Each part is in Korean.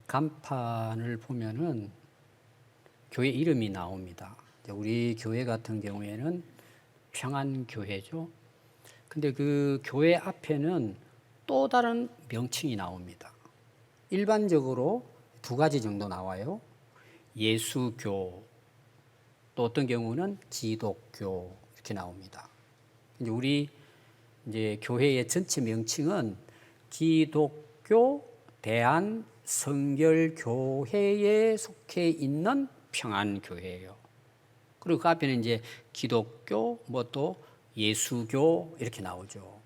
간판을 보면은 교회 이름이 나옵니다. 우리 교회 같은 경우에는 평안교회죠. 근데 그 교회 앞에는 또 다른 명칭이 나옵니다. 일반적으로 두 가지 정도 나와요. 예수교, 또 어떤 경우는 기독교 이렇게 나옵니다. 우리 이제 교회의 전체 명칭은 기독교 대한성결교회에 속해 있는 평안교회예요. 그리고 그 앞에는 이제 기독교, 뭐 또 예수교 이렇게 나오죠.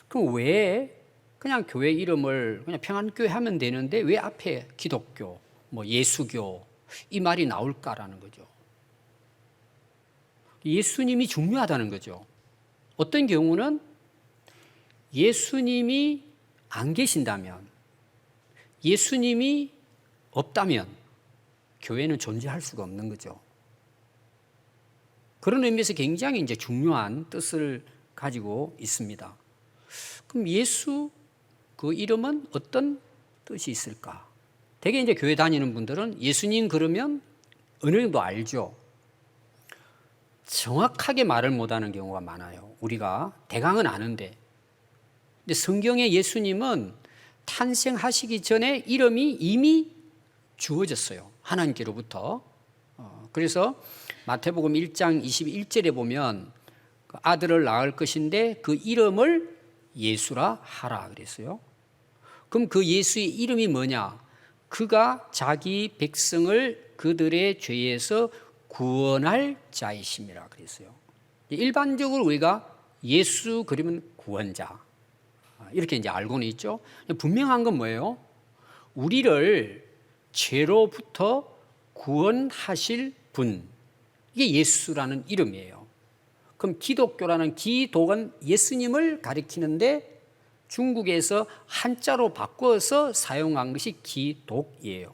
그럼 왜 그냥 교회 이름을 그냥 평안교회 하면 되는데 왜 앞에 기독교, 뭐 예수교 이 말이 나올까라는 거죠. 예수님이 중요하다는 거죠. 어떤 경우는 예수님이 안 계신다면, 예수님이 없다면 교회는 존재할 수가 없는 거죠. 그런 의미에서 굉장히 이제 중요한 뜻을 가지고 있습니다. 그럼 예수 그 이름은 어떤 뜻이 있을까? 대개 이제 교회 다니는 분들은 예수님 그러면 어느 정도 알죠. 정확하게 말을 못하는 경우가 많아요. 우리가 대강은 아는데. 근데 성경의 예수님은 탄생하시기 전에 이름이 이미 주어졌어요. 하나님께로부터. 그래서 마태복음 1장 21절에 보면 그 아들을 낳을 것인데 그 이름을 예수라 하라 그랬어요. 그럼 그 예수의 이름이 뭐냐? 그가 자기 백성을 그들의 죄에서 구원할 자이심이라 그랬어요. 일반적으로 우리가 예수 그러면 구원자 이렇게 이제 알고는 있죠. 분명한 건 뭐예요? 우리를 죄로부터 구원하실 분, 이게 예수라는 이름이에요. 그럼 기독교라는 기독은 예수님을 가리키는데 중국에서 한자로 바꿔서 사용한 것이 기독이에요.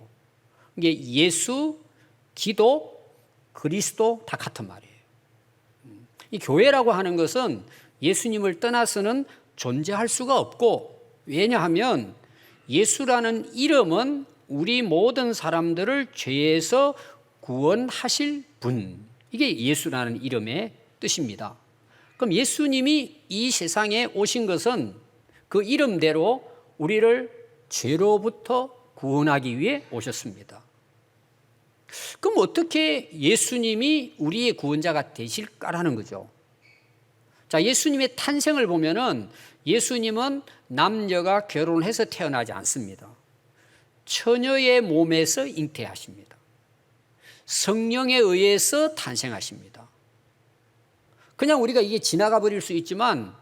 이게 예수, 기독, 그리스도 다 같은 말이에요. 이 교회라고 하는 것은 예수님을 떠나서는 존재할 수가 없고, 왜냐하면 예수라는 이름은 우리 모든 사람들을 죄에서 구원하실 분, 이게 예수라는 이름의 뜻입니다. 그럼 예수님이 이 세상에 오신 것은 그 이름대로 우리를 죄로부터 구원하기 위해 오셨습니다. 그럼 어떻게 예수님이 우리의 구원자가 되실까라는 거죠. 자, 예수님의 탄생을 보면은 예수님은 남녀가 결혼해서 태어나지 않습니다. 처녀의 몸에서 잉태하십니다. 성령에 의해서 탄생하십니다. 그냥 우리가 이게 지나가 버릴 수 있지만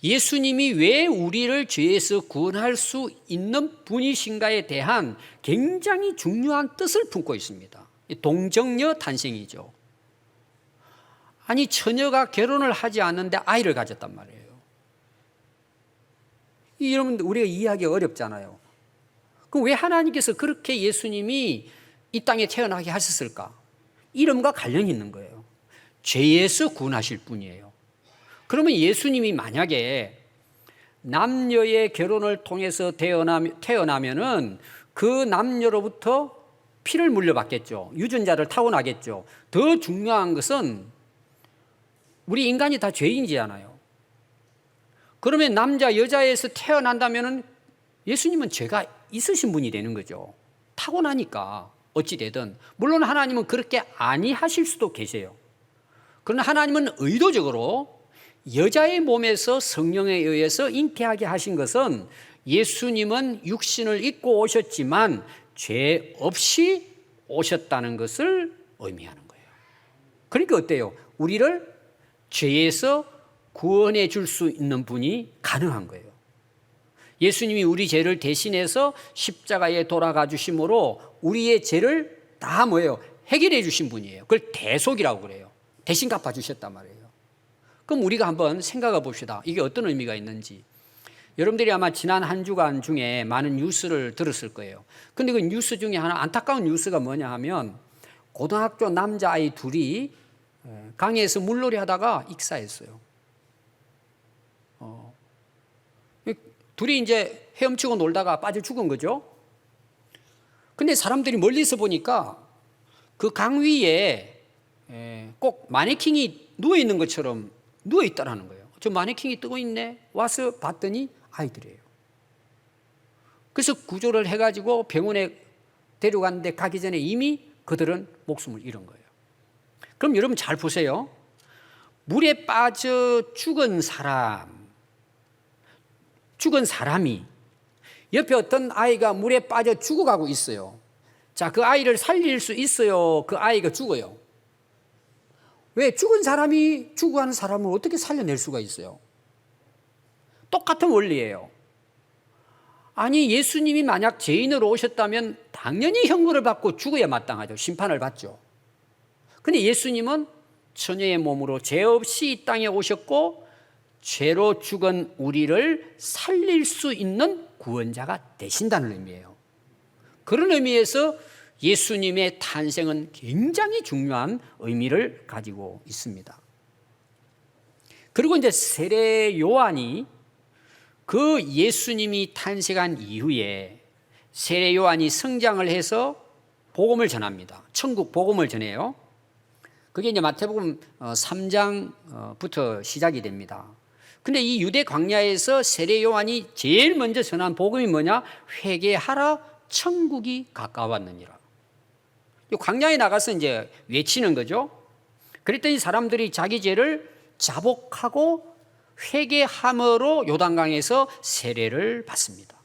예수님이 왜 우리를 죄에서 구원할 수 있는 분이신가에 대한 굉장히 중요한 뜻을 품고 있습니다. 동정녀 탄생이죠. 아니, 처녀가 결혼을 하지 않는데 아이를 가졌단 말이에요. 여러분, 우리가 이해하기 어렵잖아요. 그럼 왜 하나님께서 그렇게 예수님이 이 땅에 태어나게 하셨을까? 이름과 관련이 있는 거예요. 죄에서 구원하실 분이에요. 그러면 예수님이 만약에 남녀의 결혼을 통해서 태어나면은 그 남녀로부터 피를 물려받겠죠. 유전자를 타고나겠죠. 더 중요한 것은 우리 인간이 다 죄인이잖아요. 그러면 남자, 여자에서 태어난다면은 예수님은 죄가 있으신 분이 되는 거죠. 타고나니까 어찌되든. 물론 하나님은 그렇게 아니하실 수도 계세요. 그러나 하나님은 의도적으로 여자의 몸에서 성령에 의해서 잉태하게 하신 것은 예수님은 육신을 입고 오셨지만 죄 없이 오셨다는 것을 의미하는 거예요. 그러니까 어때요? 우리를 죄에서 구원해 줄 수 있는 분이 가능한 거예요. 예수님이 우리 죄를 대신해서 십자가에 돌아가 주심으로 우리의 죄를 다 뭐예요? 해결해 주신 분이에요. 그걸 대속이라고 그래요. 대신 갚아 주셨단 말이에요. 그럼 우리가 한번 생각해 봅시다. 이게 어떤 의미가 있는지. 여러분들이 아마 지난 한 주간 중에 많은 뉴스를 들었을 거예요. 근데 그 뉴스 중에 하나 안타까운 뉴스가 뭐냐 하면 고등학교 남자아이 둘이 강에서 물놀이 하다가 익사했어요. 둘이 이제 헤엄치고 놀다가 빠져 죽은 거죠. 근데 사람들이 멀리서 보니까 그 강 위에 꼭 마네킹이 누워 있는 것처럼 누워 있다라는 거예요. 저 마네킹이 뜨고 있네. 와서 봤더니 아이들이에요. 그래서 구조를 해가지고 병원에 데려갔는데 가기 전에 이미 그들은 목숨을 잃은 거예요. 그럼 여러분 잘 보세요. 물에 빠져 죽은 사람이 옆에 어떤 아이가 물에 빠져 죽어가고 있어요. 자, 그 아이를 살릴 수 있어요? 그 아이가 죽어요? 왜? 죽은 사람이 죽어가는 사람을 어떻게 살려낼 수가 있어요? 똑같은 원리예요. 아니, 예수님이 만약 죄인으로 오셨다면 당연히 형벌을 받고 죽어야 마땅하죠. 심판을 받죠. 근데 예수님은 처녀의 몸으로 죄 없이 이 땅에 오셨고 죄로 죽은 우리를 살릴 수 있는 구원자가 되신다는 의미예요. 그런 의미에서 예수님의 탄생은 굉장히 중요한 의미를 가지고 있습니다. 그리고 이제 세례 요한이 그 예수님이 탄생한 이후에 세례 요한이 성장을 해서 복음을 전합니다. 천국 복음을 전해요. 그게 이제 마태복음 3장부터 시작이 됩니다. 근데 이 유대 광야에서 세례 요한이 제일 먼저 전한 복음이 뭐냐? 회개하라, 천국이 가까웠느니라. 광야에 나가서 이제 외치는 거죠. 그랬더니 사람들이 자기 죄를 자복하고 회개함으로 요단강에서 세례를 받습니다.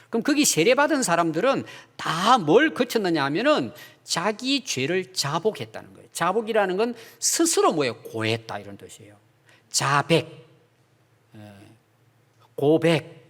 그럼 거기 세례받은 사람들은 다 뭘 거쳤느냐 하면은 자기 죄를 자복했다는 거예요. 자복이라는 건 스스로 뭐예요? 고했다 이런 뜻이에요. 자백, 고백.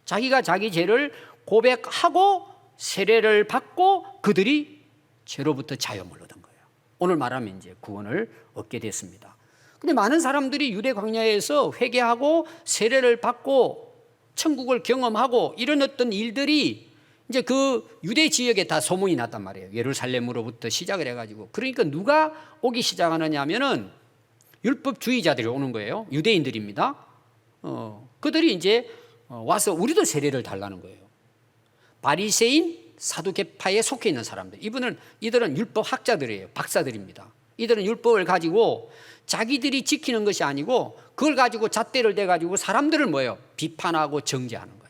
자기가 자기 죄를 고백하고 세례를 받고 그들이 죄로부터 자유함을 얻은 거예요. 오늘 말하면 이제 구원을 얻게 됐습니다. 근데 많은 사람들이 유대 광야에서 회개하고 세례를 받고 천국을 경험하고 이런 어떤 일들이 이제 그 유대 지역에 다 소문이 났단 말이에요. 예루살렘으로부터 시작을 해가지고. 그러니까 누가 오기 시작하느냐 하면은 율법주의자들이 오는 거예요. 유대인들입니다. 그들이 이제 와서 우리도 세례를 달라는 거예요. 바리새인 사두개파에 속해 있는 사람들. 이들은 율법학자들이에요. 박사들입니다. 이들은 율법을 가지고 자기들이 지키는 것이 아니고 그걸 가지고 잣대를 대가지고 사람들을 뭐예요? 비판하고 정죄하는 거예요.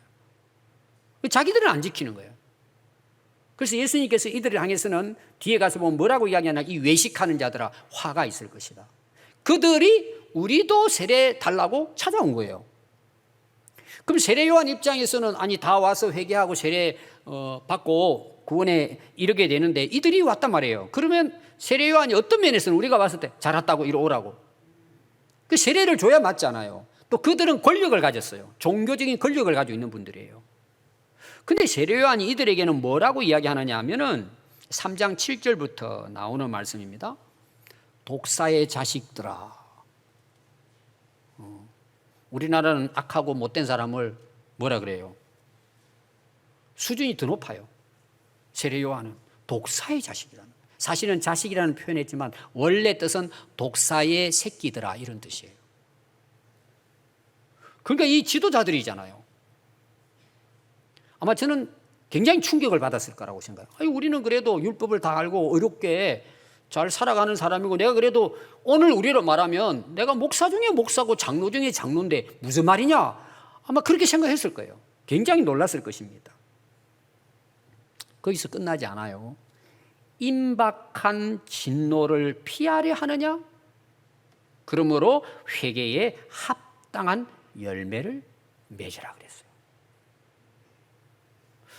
자기들은 안 지키는 거예요. 그래서 예수님께서 이들을 향해서는 뒤에 가서 보면 뭐라고 이야기하나? 이 외식하는 자들아 화가 있을 것이다. 그들이 우리도 세례 달라고 찾아온 거예요. 그럼 세례 요한 입장에서는 아니 다 와서 회개하고 세례 받고 구원에 이르게 되는데 이들이 왔단 말이에요. 그러면 세례 요한이 어떤 면에서는 우리가 왔을 때 잘 왔다고 이리 오라고. 그 세례를 줘야 맞잖아요. 또 그들은 권력을 가졌어요. 종교적인 권력을 가지고 있는 분들이에요. 근데 세례 요한이 이들에게는 뭐라고 이야기하느냐 하면은 3장 7절부터 나오는 말씀입니다. 독사의 자식들아. 우리나라는 악하고 못된 사람을 뭐라 그래요? 수준이 더 높아요. 세례 요한은 독사의 자식이라는. 사실은 자식이라는 표현했지만 원래 뜻은 독사의 새끼들아 이런 뜻이에요. 그러니까 이 지도자들이잖아요. 아마 저는 굉장히 충격을 받았을 거라고 생각해요. 아니, 우리는 그래도 율법을 다 알고 의롭게 잘 살아가는 사람이고 내가 그래도 오늘 우리로 말하면 내가 목사 중에 목사고 장로 중에 장로인데 무슨 말이냐? 아마 그렇게 생각했을 거예요. 굉장히 놀랐을 것입니다. 거기서 끝나지 않아요. 임박한 진노를 피하려 하느냐? 그러므로 회개에 합당한 열매를 맺으라 그랬어요.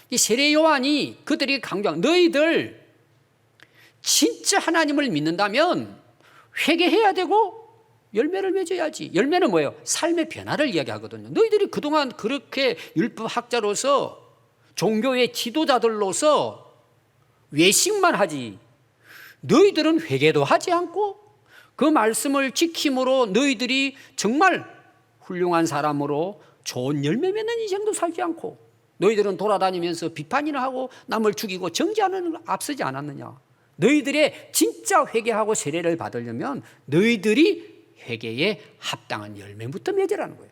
이 세례 요한이 그들이 강조한 너희들 진짜 하나님을 믿는다면 회개해야 되고 열매를 맺어야지. 열매는 뭐예요? 삶의 변화를 이야기하거든요. 너희들이 그동안 그렇게 율법학자로서 종교의 지도자들로서 외식만 하지 너희들은 회개도 하지 않고 그 말씀을 지킴으로 너희들이 정말 훌륭한 사람으로 좋은 열매 맺는 인생도 살지 않고 너희들은 돌아다니면서 비판이나 하고 남을 죽이고 정죄하는 걸 앞서지 않았느냐. 너희들의 진짜 회개하고 세례를 받으려면 너희들이 회개에 합당한 열매부터 맺으라는 거예요.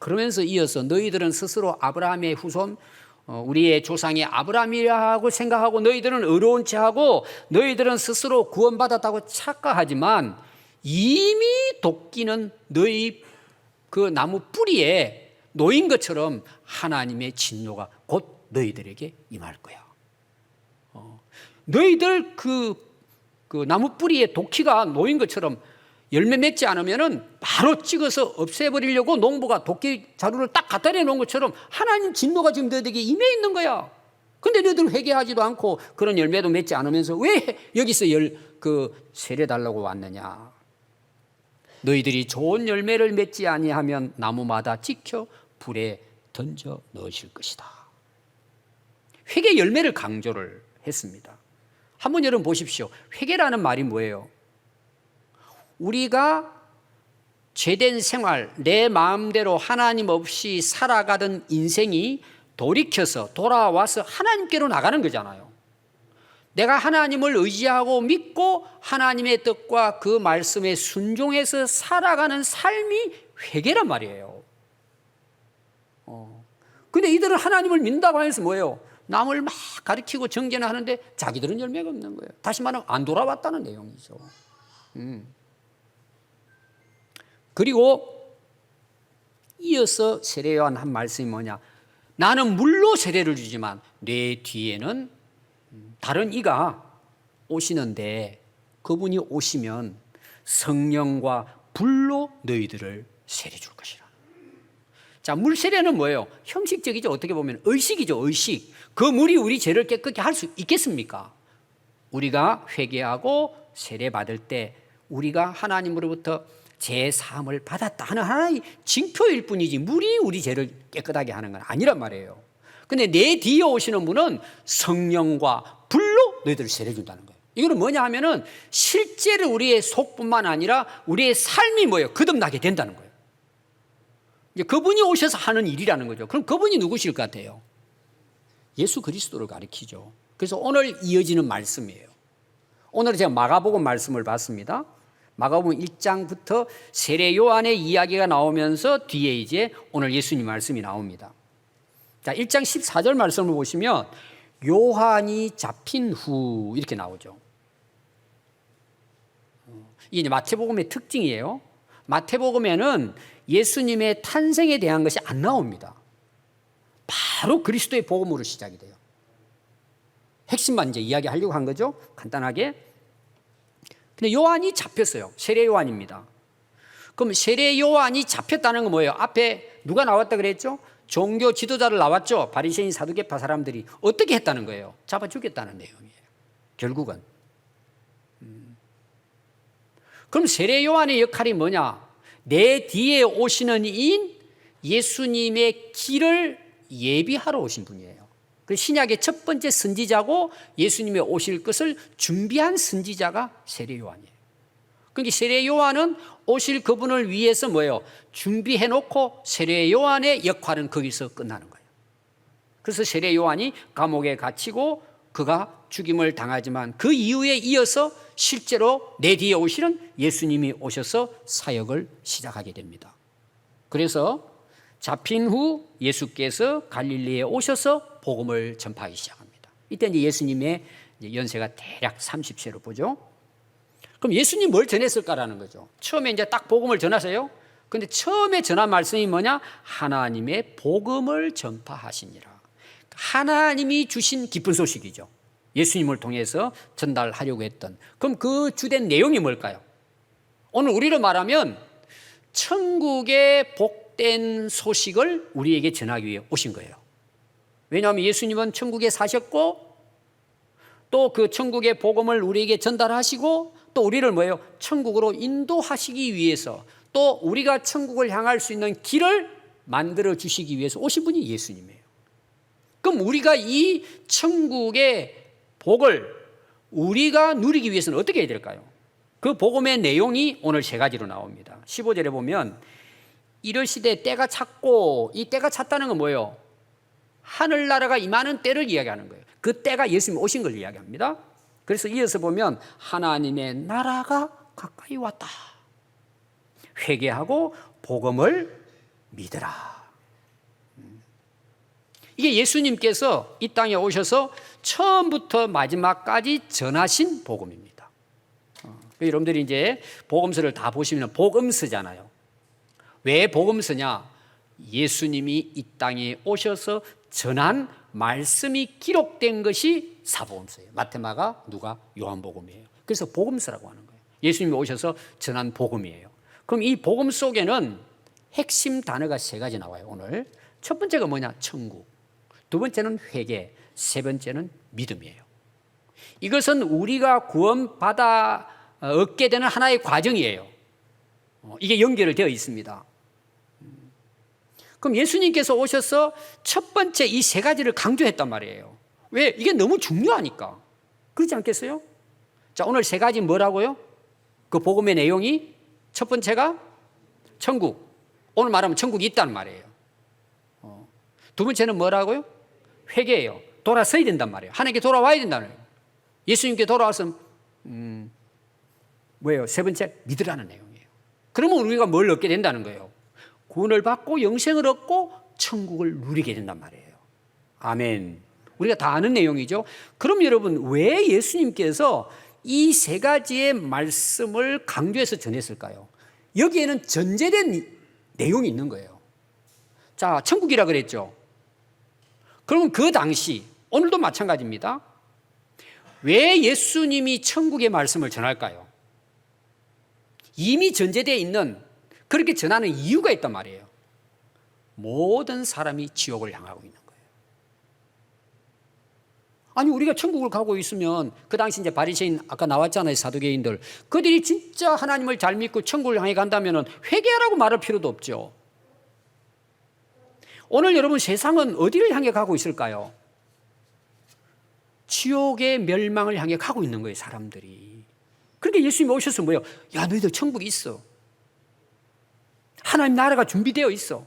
그러면서 이어서 너희들은 스스로 아브라함의 후손, 우리의 조상이 아브라함이라고 생각하고 너희들은 의로운 체하고 너희들은 스스로 구원받았다고 착각하지만 이미 도끼는 너희 그 나무 뿌리에 놓인 것처럼 하나님의 진노가 곧 너희들에게 임할 거야. 너희들 그 나무 뿌리에 도끼가 놓인 것처럼 열매 맺지 않으면은 바로 찍어서 없애버리려고 농부가 도끼 자루를 딱 갖다 대놓은 것처럼 하나님 진노가 지금 너희들에게 임해 있는 거야. 근데 너희들은 회개하지도 않고 그런 열매도 맺지 않으면서 왜 여기서 세례 달라고 왔느냐. 너희들이 좋은 열매를 맺지 아니하면 나무마다 찍혀 불에 던져 넣으실 것이다. 회개 열매를 강조를 했습니다. 한번 여러분 보십시오. 회개라는 말이 뭐예요? 우리가 죄된 생활, 내 마음대로 하나님 없이 살아가던 인생이 돌이켜서 돌아와서 하나님께로 나가는 거잖아요. 내가 하나님을 의지하고 믿고 하나님의 뜻과 그 말씀에 순종해서 살아가는 삶이 회개란 말이에요. 근데 이들은 하나님을 믿는다고 하면서 뭐예요? 남을 막 가르치고 정죄는 하는데 자기들은 열매가 없는 거예요. 다시 말하면 안 돌아왔다는 내용이죠. 그리고 이어서 세례 요한 한 말씀이 뭐냐? 나는 물로 세례를 주지만 내 뒤에는 다른 이가 오시는데 그분이 오시면 성령과 불로 너희들을 세례 줄 것이라. 자, 물 세례는 뭐예요? 형식적이죠. 어떻게 보면 의식이죠. 의식. 그 물이 우리 죄를 깨끗게 할 수 있겠습니까? 우리가 회개하고 세례 받을 때 우리가 하나님으로부터 제 사함을 받았다 하는 하나의 징표일 뿐이지 물이 우리 죄를 깨끗하게 하는 건 아니란 말이에요. 근데 내 뒤에 오시는 분은 성령과 불로 너희들을 세례 준다는 거예요. 이거는 뭐냐 하면은 실제로 우리의 속뿐만 아니라 우리의 삶이 뭐예요? 거듭나게 된다는 거예요. 이제 그분이 오셔서 하는 일이라는 거죠. 그럼 그분이 누구실 것 같아요? 예수 그리스도를 가리키죠. 그래서 오늘 이어지는 말씀이에요. 오늘 제가 마가복음 말씀을 봤습니다. 마가복음 1장부터 세례 요한의 이야기가 나오면서 뒤에 이제 오늘 예수님 말씀이 나옵니다. 자, 1장 14절 말씀을 보시면 요한이 잡힌 후 이렇게 나오죠. 이게 이제 마태복음의 특징이에요. 마태복음에는 예수님의 탄생에 대한 것이 안 나옵니다. 바로 그리스도의 복음으로 시작이 돼요. 핵심만 이제 이야기하려고 한 거죠. 간단하게. 근데 요한이 잡혔어요. 세례 요한입니다. 그럼 세례 요한이 잡혔다는 건 뭐예요? 앞에 누가 나왔다 그랬죠? 종교 지도자를 나왔죠. 바리새인 사두개파 사람들이 어떻게 했다는 거예요? 잡아 죽였다는 내용이에요. 결국은. 그럼 세례 요한의 역할이 뭐냐? 내 뒤에 오시는 이인 예수님의 길을 예비하러 오신 분이에요. 그 신약의 첫 번째 선지자고 예수님의 오실 것을 준비한 선지자가 세례 요한이에요. 그러니까 세례 요한은 오실 그분을 위해서 뭐예요? 준비해 놓고 세례 요한의 역할은 거기서 끝나는 거예요. 그래서 세례 요한이 감옥에 갇히고 그가 죽임을 당하지만 그 이후에 이어서 실제로 내 뒤에 오시는 예수님이 오셔서 사역을 시작하게 됩니다. 그래서 잡힌 후 예수께서 갈릴리에 오셔서 복음을 전파하기 시작합니다. 이때 이제 예수님의 연세가 대략 30세로 보죠. 그럼 예수님 뭘 전했을까라는 거죠. 처음에 이제 딱 복음을 전하세요. 근데 처음에 전한 말씀이 뭐냐? 하나님의 복음을 전파하시니라. 하나님이 주신 기쁜 소식이죠. 예수님을 통해서 전달하려고 했던. 그럼 그 주된 내용이 뭘까요? 오늘 우리로 말하면 천국의 복된 소식을 우리에게 전하기 위해 오신 거예요. 왜냐하면 예수님은 천국에 사셨고 또 그 천국의 복음을 우리에게 전달하시고 또 우리를 뭐예요? 천국으로 인도하시기 위해서 또 우리가 천국을 향할 수 있는 길을 만들어 주시기 위해서 오신 분이 예수님이에요. 그럼 우리가 이 천국의 복을 우리가 누리기 위해서는 어떻게 해야 될까요? 그 복음의 내용이 오늘 세 가지로 나옵니다. 15절에 보면 이르시되 때가 찼고, 이 때가 찼다는 건 뭐예요? 하늘나라가 임하는 때를 이야기하는 거예요. 그 때가 예수님 오신 걸 이야기합니다. 그래서 이어서 보면 하나님의 나라가 가까이 왔다. 회개하고 복음을 믿으라. 이게 예수님께서 이 땅에 오셔서 처음부터 마지막까지 전하신 복음입니다. 여러분들이 이제 복음서를 다 보시면 복음서잖아요. 왜 복음서냐? 예수님이 이 땅에 오셔서 전한 말씀이 기록된 것이 사복음서예요. 마태, 마가, 누가, 요한복음이에요. 그래서 복음서라고 하는 거예요. 예수님이 오셔서 전한 복음이에요. 그럼 이 복음 속에는 핵심 단어가 세 가지 나와요. 오늘 첫 번째가 뭐냐? 천국. 두 번째는 회개, 세 번째는 믿음이에요. 이것은 우리가 구원받아 얻게 되는 하나의 과정이에요. 이게 연결되어 있습니다. 그럼 예수님께서 오셔서 첫 번째 이 세 가지를 강조했단 말이에요. 왜? 이게 너무 중요하니까. 그렇지 않겠어요? 자, 오늘 세 가지 뭐라고요? 그 복음의 내용이 첫 번째가 천국. 오늘 말하면 천국이 있다는 말이에요. 두 번째는 뭐라고요? 회개예요. 돌아서야 된단 말이에요. 하나님께 돌아와야 된다는 거예요. 예수님께 돌아와서 뭐예요? 세 번째, 믿으라는 내용이에요. 그러면 우리가 뭘 얻게 된다는 거예요? 구원을 받고 영생을 얻고 천국을 누리게 된단 말이에요. 아멘. 우리가 다 아는 내용이죠. 그럼 여러분, 왜 예수님께서 이 세 가지의 말씀을 강조해서 전했을까요? 여기에는 전제된 내용이 있는 거예요. 자, 천국이라 그랬죠. 그러면 그 당시, 오늘도 마찬가지입니다. 왜 예수님이 천국의 말씀을 전할까요? 이미 전제되어 있는, 그렇게 전하는 이유가 있단 말이에요. 모든 사람이 지옥을 향하고 있는 거예요. 아니, 우리가 천국을 가고 있으면 그 당시 이제 바리새인 아까 나왔잖아요. 사두개인들. 그들이 진짜 하나님을 잘 믿고 천국을 향해 간다면 회개하라고 말할 필요도 없죠. 오늘 여러분, 세상은 어디를 향해 가고 있을까요? 지옥의 멸망을 향해 가고 있는 거예요, 사람들이. 그러니까 예수님이 오셔서 뭐예요? 야, 너희들 천국이 있어. 하나님 나라가 준비되어 있어.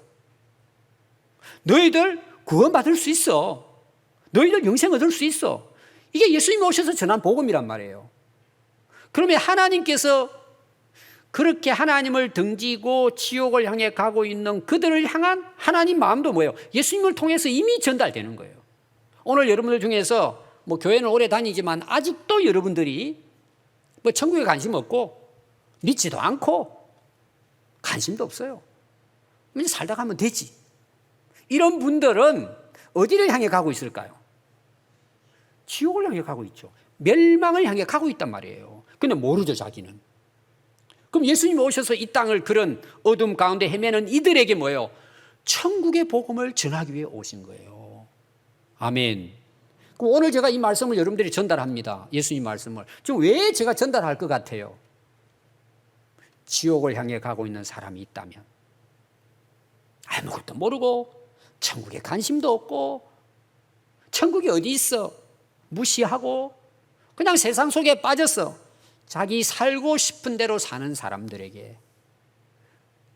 너희들 구원받을 수 있어. 너희들 영생 얻을 수 있어. 이게 예수님이 오셔서 전한 복음이란 말이에요. 그러면 하나님께서 그렇게 하나님을 등지고 지옥을 향해 가고 있는 그들을 향한 하나님 마음도 뭐예요? 예수님을 통해서 이미 전달되는 거예요. 오늘 여러분들 중에서 뭐 교회는 오래 다니지만 아직도 여러분들이 뭐 천국에 관심 없고 믿지도 않고 관심도 없어요. 이제 살다 가면 되지. 이런 분들은 어디를 향해 가고 있을까요? 지옥을 향해 가고 있죠. 멸망을 향해 가고 있단 말이에요. 근데 모르죠, 자기는. 그럼 예수님이 오셔서 이 땅을 그런 어둠 가운데 헤매는 이들에게 뭐예요? 천국의 복음을 전하기 위해 오신 거예요. 아멘. 그럼 오늘 제가 이 말씀을 여러분들이 전달합니다. 예수님 말씀을. 지금 왜 제가 전달할 것 같아요? 지옥을 향해 가고 있는 사람이 있다면 아무것도 모르고 천국에 관심도 없고 천국이 어디 있어? 무시하고 그냥 세상 속에 빠졌어. 자기 살고 싶은 대로 사는 사람들에게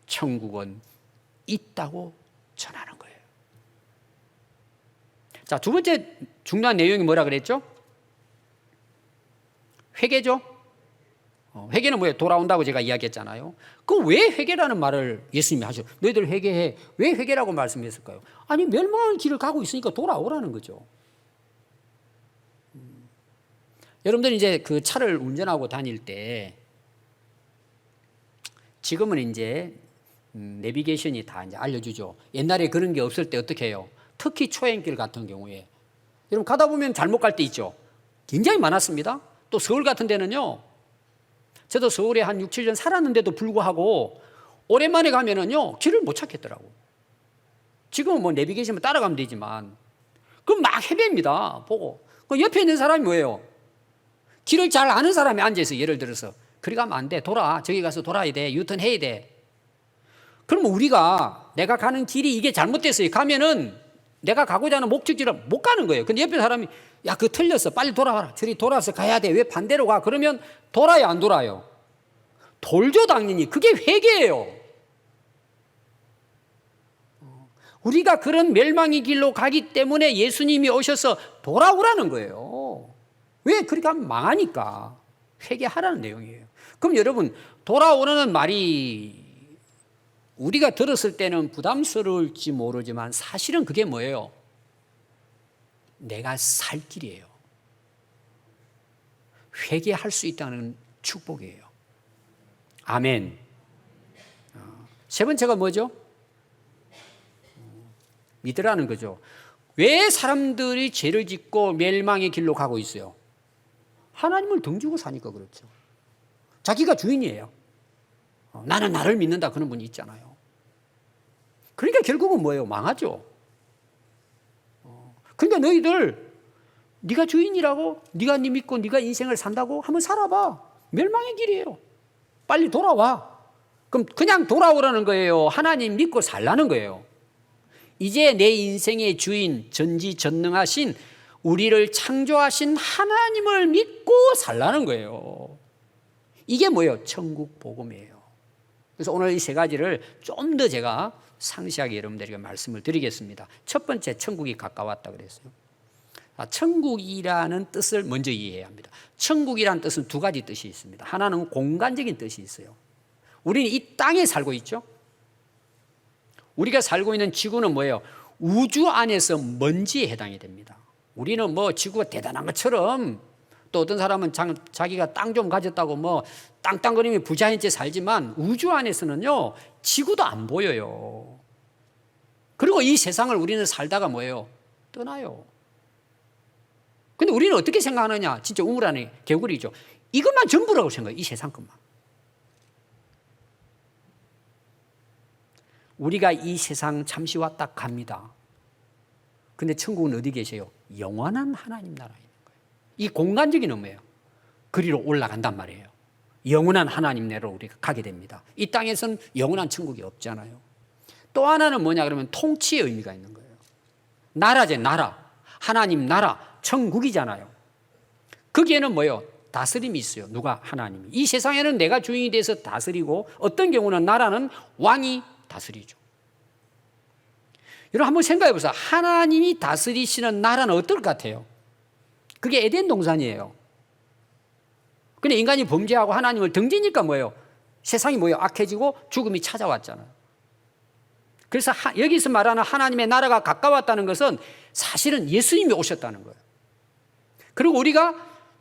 천국은 있다고 전하는 거예요. 자, 두 번째 중요한 내용이 뭐라 그랬죠? 회개죠. 회개는 뭐예요? 돌아온다고 제가 이야기했잖아요. 그럼 왜 회개라는 말을 예수님이 하셔? 너희들 회개해. 왜 회개라고 말씀했을까요? 아니, 멸망의 길을 가고 있으니까 돌아오라는 거죠. 여러분들 이제 그 차를 운전하고 다닐 때 지금은 이제 내비게이션이 다 이제 알려주죠. 옛날에 그런 게 없을 때 어떻게 해요? 특히 초행길 같은 경우에 여러분 가다 보면 잘못 갈 때 있죠. 굉장히 많았습니다. 또 서울 같은 데는요. 저도 서울에 한 6, 7년 살았는데도 불구하고 오랜만에 가면은요 길을 못 찾겠더라고. 지금은 뭐 내비게이션만 따라가면 되지만 그럼 막 헤맵니다. 보고 그 옆에 있는 사람이 뭐예요? 길을 잘 아는 사람이 앉아서 예를 들어서 그리 가면 안 돼. 돌아. 저기 가서 돌아야 돼. 유턴 해야 돼. 그러면 우리가 내가 가는 길이 이게 잘못됐어요. 가면은 내가 가고자 하는 목적지를 못 가는 거예요. 근데 옆에 사람이 야, 그거 틀렸어. 빨리 돌아와라. 저리 돌아서 가야 돼. 왜 반대로 가? 그러면 돌아요, 안 돌아요? 돌죠, 당연히. 그게 회개예요. 우리가 그런 멸망의 길로 가기 때문에 예수님이 오셔서 돌아오라는 거예요. 왜? 그렇게 하면 망하니까. 회개하라는 내용이에요. 그럼 여러분, 돌아오라는 말이 우리가 들었을 때는 부담스러울지 모르지만 사실은 그게 뭐예요? 내가 살 길이에요. 회개할 수 있다는 축복이에요. 아멘. 세 번째가 뭐죠? 믿으라는 거죠. 왜 사람들이 죄를 짓고 멸망의 길로 가고 있어요? 하나님을 등지고 사니까 그렇죠. 자기가 주인이에요. 나는 나를 믿는다 그런 분이 있잖아요. 그러니까 결국은 뭐예요? 망하죠. 그러니까 너희들 네가 주인이라고, 네가 네 믿고 네가 인생을 산다고 한번 살아봐. 멸망의 길이에요. 빨리 돌아와. 그럼 그냥 돌아오라는 거예요? 하나님 믿고 살라는 거예요? 이제 내 인생의 주인, 전지전능하신 우리를 창조하신 하나님을 믿고 살라는 거예요. 이게 뭐예요? 천국 복음이에요. 그래서 오늘 이 세 가지를 좀 더 제가 상세하게 여러분들에게 말씀을 드리겠습니다. 첫 번째, 천국이 가까웠다 그랬어요. 천국이라는 뜻을 먼저 이해해야 합니다. 천국이라는 뜻은 두 가지 뜻이 있습니다. 하나는 공간적인 뜻이 있어요. 우리는 이 땅에 살고 있죠. 우리가 살고 있는 지구는 뭐예요? 우주 안에서 먼지에 해당이 됩니다. 우리는 뭐 지구가 대단한 것처럼, 또 어떤 사람은 자기가 땅 좀 가졌다고 뭐 땅땅거리며 부자인 채 살지만 우주 안에서는요, 지구도 안 보여요. 그리고 이 세상을 우리는 살다가 뭐예요? 떠나요. 근데 우리는 어떻게 생각하느냐? 진짜 우물 안에 개구리죠. 이것만 전부라고 생각해요. 이 세상 것만. 우리가 이 세상 잠시 왔다 갑니다. 근데 천국은 어디 계세요? 영원한 하나님 나라에 있는 거예요. 이 공간적인 의미예요. 그리로 올라간단 말이에요. 영원한 하나님 나라로 우리가 가게 됩니다. 이 땅에서는 영원한 천국이 없잖아요. 또 하나는 뭐냐 그러면 통치의 의미가 있는 거예요. 나라제, 나라. 하나님 나라, 천국이잖아요. 거기에는 뭐예요? 다스림이 있어요. 누가? 하나님이. 이 세상에는 내가 주인이 돼서 다스리고, 어떤 경우는 나라는 왕이 다스리죠. 여러분 한번 생각해 보세요. 하나님이 다스리시는 나라는 어떨 것 같아요? 그게 에덴 동산이에요. 근데 인간이 범죄하고 하나님을 등지니까 뭐예요? 세상이 뭐예요? 악해지고 죽음이 찾아왔잖아요. 그래서 여기서 말하는 하나님의 나라가 가까웠다는 것은 사실은 예수님이 오셨다는 거예요. 그리고 우리가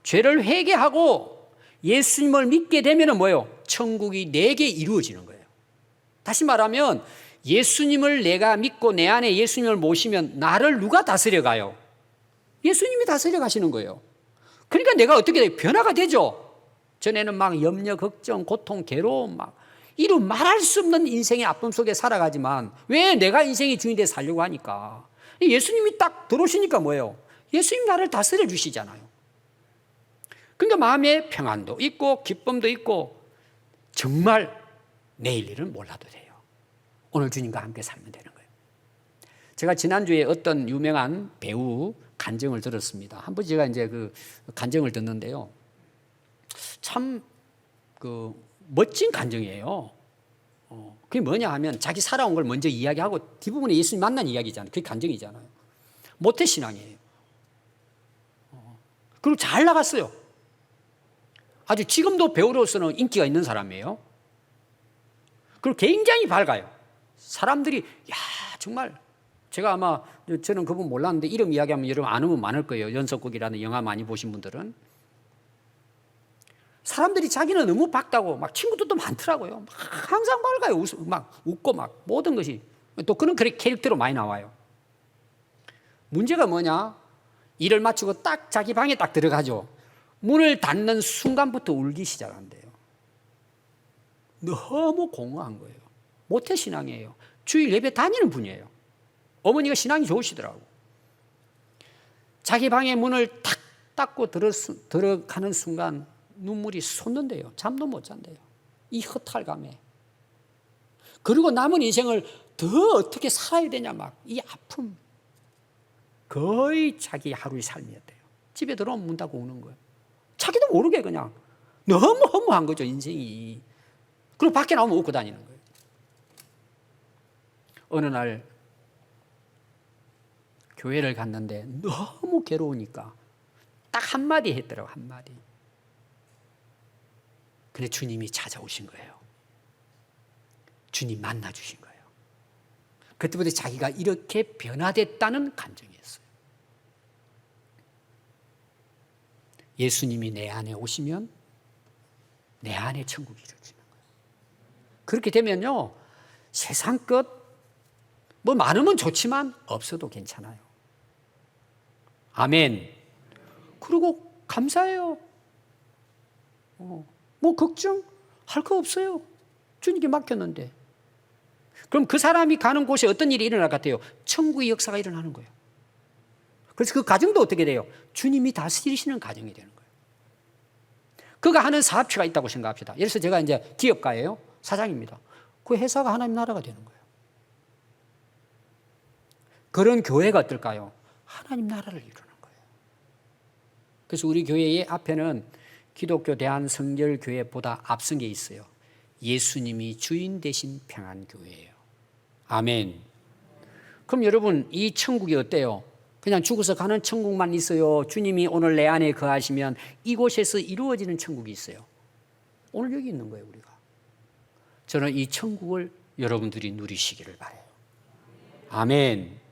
죄를 회개하고 예수님을 믿게 되면 뭐예요? 천국이 내게 이루어지는 거예요. 다시 말하면 예수님을 내가 믿고 내 안에 예수님을 모시면 나를 누가 다스려 가요? 예수님이 다스려 가시는 거예요. 그러니까 내가 어떻게 돼요? 변화가 되죠. 전에는 막 염려, 걱정, 고통, 괴로움 막 이루 말할 수 없는 인생의 아픔 속에 살아가지만 왜 내가 인생의 주인이 돼서 살려고 하니까 예수님이 딱 들어오시니까 뭐예요? 예수님 나를 다스려 주시잖아요. 그러니까 마음에 평안도 있고 기쁨도 있고 정말 내일 일은 몰라도 돼요. 오늘 주님과 함께 살면 되는 거예요. 제가 지난주에 어떤 유명한 배우 간증을 들었습니다. 한 번 제가 이제 그 간증을 듣는데요. 참 그 멋진 간증이에요. 그게 뭐냐 하면 자기 살아온 걸 먼저 이야기하고 뒷부분에 예수님 만난 이야기잖아요. 그게 간증이잖아요. 모태신앙이에요. 그리고 잘 나갔어요. 아주 지금도 배우로서는 인기가 있는 사람이에요. 그리고 굉장히 밝아요. 사람들이 야 정말 제가 아마 저는 그분 몰랐는데 이름 이야기하면 여러분 아는 많을 거예요. 연속극이라는 영화 많이 보신 분들은. 사람들이 자기는 너무 밝다고 막 친구들도 많더라고요. 막 항상 밝아요. 막 웃고 막 모든 것이 또 그런 캐릭터로 많이 나와요. 문제가 뭐냐? 일을 마치고 딱 자기 방에 딱 들어가죠. 문을 닫는 순간부터 울기 시작한대요. 너무 공허한 거예요. 모태신앙이에요. 주일 예배 다니는 분이에요. 어머니가 신앙이 좋으시더라고. 자기 방에 문을 탁 닫고 들어가는 순간 눈물이 솟는데요. 잠도 못 잔대요. 이 허탈감에. 그리고 남은 인생을 더 어떻게 살아야 되냐 막 이 아픔. 거의 자기 하루의 삶이었대요. 집에 들어오면 문 닫고 우는 거예요. 자기도 모르게 그냥 너무 허무한 거죠, 인생이. 그리고 밖에 나오면 웃고 다니는 거예요. 어느 날 교회를 갔는데 너무 괴로우니까 딱 한마디 했더라고요, 한마디. 근데 주님이 찾아오신 거예요. 주님 만나 주신 거예요. 그때부터 자기가 이렇게 변화됐다는 간증이었어요. 예수님이 내 안에 오시면 내 안에 천국이 이루어지는 거예요. 그렇게 되면요, 세상 것 뭐 많으면 좋지만 없어도 괜찮아요. 아멘. 그리고 감사해요. 뭐 걱정할 거 없어요. 주님께 맡겼는데. 그럼 그 사람이 가는 곳에 어떤 일이 일어날 것 같아요? 천국의 역사가 일어나는 거예요. 그래서 그 가정도 어떻게 돼요? 주님이 다스리시는 가정이 되는 거예요. 그가 하는 사업체가 있다고 생각합시다. 예를 들어서 제가 이제 기업가예요. 사장입니다. 그 회사가 하나님 나라가 되는 거예요. 그런 교회가 어떨까요? 하나님 나라를 이루는 거예요. 그래서 우리 교회의 앞에는 기독교 대한성결교회보다 앞선 게 있어요. 예수님이 주인 되신 평안교회예요. 아멘. 그럼 여러분, 이 천국이 어때요? 그냥 죽어서 가는 천국만 있어요? 주님이 오늘 내 안에 거하시면 이곳에서 이루어지는 천국이 있어요? 오늘 여기 있는 거예요, 우리가. 저는 이 천국을 여러분들이 누리시기를 바라요. 아멘.